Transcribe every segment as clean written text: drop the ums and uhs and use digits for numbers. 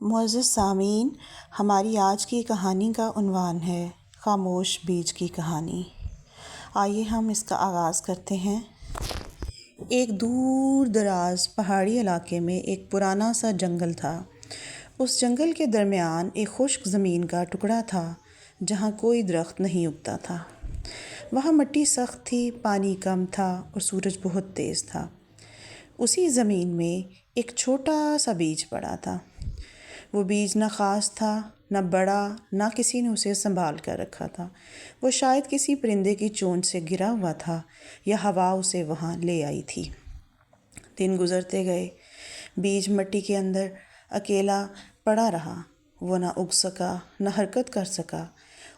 معزز سامعین، ہماری آج کی کہانی کا عنوان ہے خاموش بیج کی کہانی۔ آئیے ہم اس کا آغاز کرتے ہیں۔ ایک دور دراز پہاڑی علاقے میں ایک پرانا سا جنگل تھا۔ اس جنگل کے درمیان ایک خشک زمین کا ٹکڑا تھا جہاں کوئی درخت نہیں اگتا تھا۔ وہاں مٹی سخت تھی، پانی کم تھا اور سورج بہت تیز تھا۔ اسی زمین میں ایک چھوٹا سا بیج پڑا تھا۔ وہ بیج نہ خاص تھا، نہ بڑا، نہ کسی نے اسے سنبھال کر رکھا تھا۔ وہ شاید کسی پرندے کی چونچ سے گرا ہوا تھا یا ہوا اسے وہاں لے آئی تھی۔ دن گزرتے گئے، بیج مٹی کے اندر اکیلا پڑا رہا۔ وہ نہ اگ سکا، نہ حرکت کر سکا۔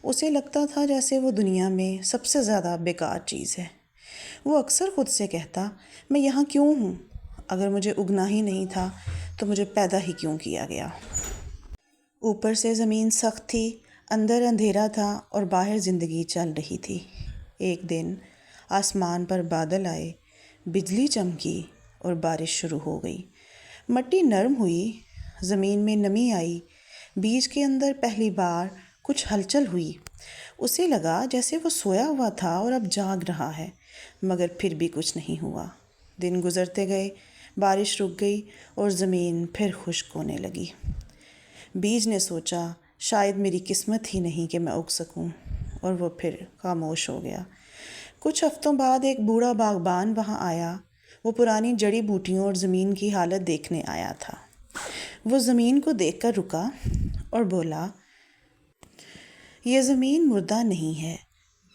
اسے لگتا تھا جیسے وہ دنیا میں سب سے زیادہ بیکار چیز ہے۔ وہ اکثر خود سے کہتا، میں یہاں کیوں ہوں؟ اگر مجھے اگنا ہی نہیں تھا تو مجھے پیدا ہی کیوں کیا گیا؟ اوپر سے زمین سخت تھی، اندر اندھیرا تھا اور باہر زندگی چل رہی تھی۔ ایک دن آسمان پر بادل آئے، بجلی چمکی اور بارش شروع ہو گئی۔ مٹی نرم ہوئی، زمین میں نمی آئی۔ بیج کے اندر پہلی بار کچھ ہلچل ہوئی۔ اسے لگا جیسے وہ سویا ہوا تھا اور اب جاگ رہا ہے، مگر پھر بھی کچھ نہیں ہوا۔ دن گزرتے گئے، بارش رک گئی اور زمین پھر خشک ہونے لگی۔ بیج نے سوچا، شاید میری قسمت ہی نہیں کہ میں اگ سکوں، اور وہ پھر خاموش ہو گیا۔ کچھ ہفتوں بعد ایک بوڑھا باغبان وہاں آیا۔ وہ پرانی جڑی بوٹیوں اور زمین کی حالت دیکھنے آیا تھا۔ وہ زمین کو دیکھ کر رکا اور بولا، یہ زمین مردہ نہیں ہے،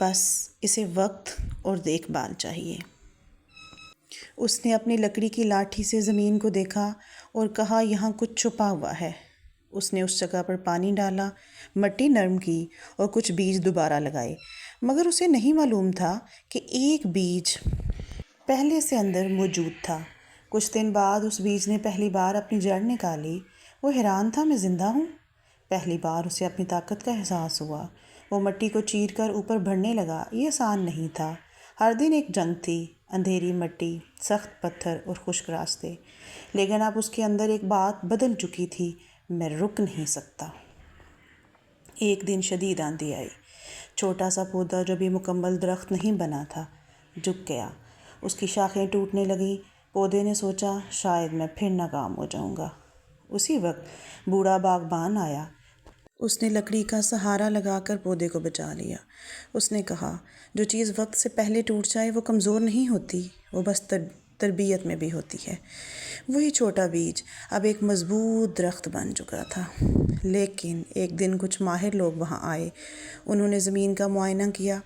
بس اسے وقت اور دیکھ بھال چاہیے۔ اس نے اپنی لکڑی کی لاٹھی سے زمین کو دیکھا اور کہا، یہاں کچھ چھپا ہوا ہے۔ اس نے اس جگہ پر پانی ڈالا، مٹی نرم کی اور کچھ بیج دوبارہ لگائے، مگر اسے نہیں معلوم تھا کہ ایک بیج پہلے سے اندر موجود تھا۔ کچھ دن بعد اس بیج نے پہلی بار اپنی جڑ نکالی۔ وہ حیران تھا، میں زندہ ہوں؟ پہلی بار اسے اپنی طاقت کا احساس ہوا۔ وہ مٹی کو چیر کر اوپر بڑھنے لگا۔ یہ آسان نہیں تھا۔ ہر دن ایک جنگ تھی، اندھیری مٹی، سخت پتھر اور خشک راستے، لیکن اب اس کے اندر ایک بات بدل چکی تھی، میں رک نہیں سکتا۔ ایک دن شدید آندھی آئی۔ چھوٹا سا پودا جو بھی مکمل درخت نہیں بنا تھا، جھک گیا۔ اس کی شاخیں ٹوٹنے لگیں۔ پودے نے سوچا، شاید میں پھر ناکام ہو جاؤں گا۔ اسی وقت بوڑھا باغبان آیا۔ اس نے لکڑی کا سہارا لگا کر پودے کو بچا لیا۔ اس نے کہا، جو چیز وقت سے پہلے ٹوٹ جائے وہ کمزور نہیں ہوتی، وہ بس تربیت میں بھی ہوتی ہے۔ وہی چھوٹا بیج اب ایک مضبوط درخت بن چکا تھا۔ لیکن ایک دن کچھ ماہر لوگ وہاں آئے۔ انہوں نے زمین کا معائنہ کیا۔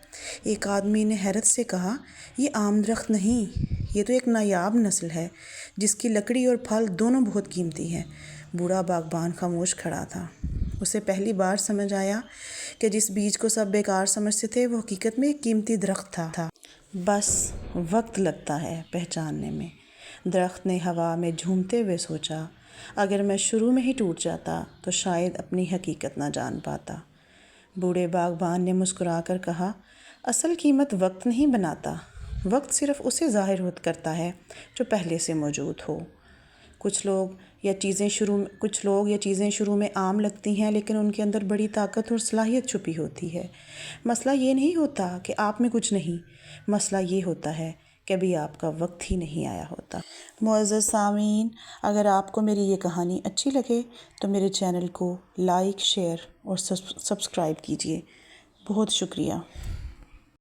ایک آدمی نے حیرت سے کہا، یہ عام درخت نہیں، یہ تو ایک نایاب نسل ہے جس کی لکڑی اور پھل دونوں بہت قیمتی ہیں۔ بوڑھا باغبان خاموش کھڑا تھا۔ اسے پہلی بار سمجھ آیا کہ جس بیج کو سب بیکار سمجھتے تھے وہ حقیقت میں ایک قیمتی درخت تھا۔ بس وقت لگتا ہے پہچاننے میں۔ درخت نے ہوا میں جھومتے ہوئے سوچا، اگر میں شروع میں ہی ٹوٹ جاتا تو شاید اپنی حقیقت نہ جان پاتا۔ بوڑھے باغبان نے مسکرا کر کہا، اصل قیمت وقت نہیں بناتا، وقت صرف اسے ظاہر کرتا ہے جو پہلے سے موجود ہو۔ کچھ لوگ یا چیزیں شروع میں عام لگتی ہیں، لیکن ان کے اندر بڑی طاقت اور صلاحیت چھپی ہوتی ہے۔ مسئلہ یہ نہیں ہوتا کہ آپ میں کچھ نہیں، مسئلہ یہ ہوتا ہے کہ ابھی آپ کا وقت ہی نہیں آیا ہوتا۔ معزز سامعین، اگر آپ کو میری یہ کہانی اچھی لگے تو میرے چینل کو لائک، شیئر اور سبسکرائب کیجیے۔ بہت شکریہ۔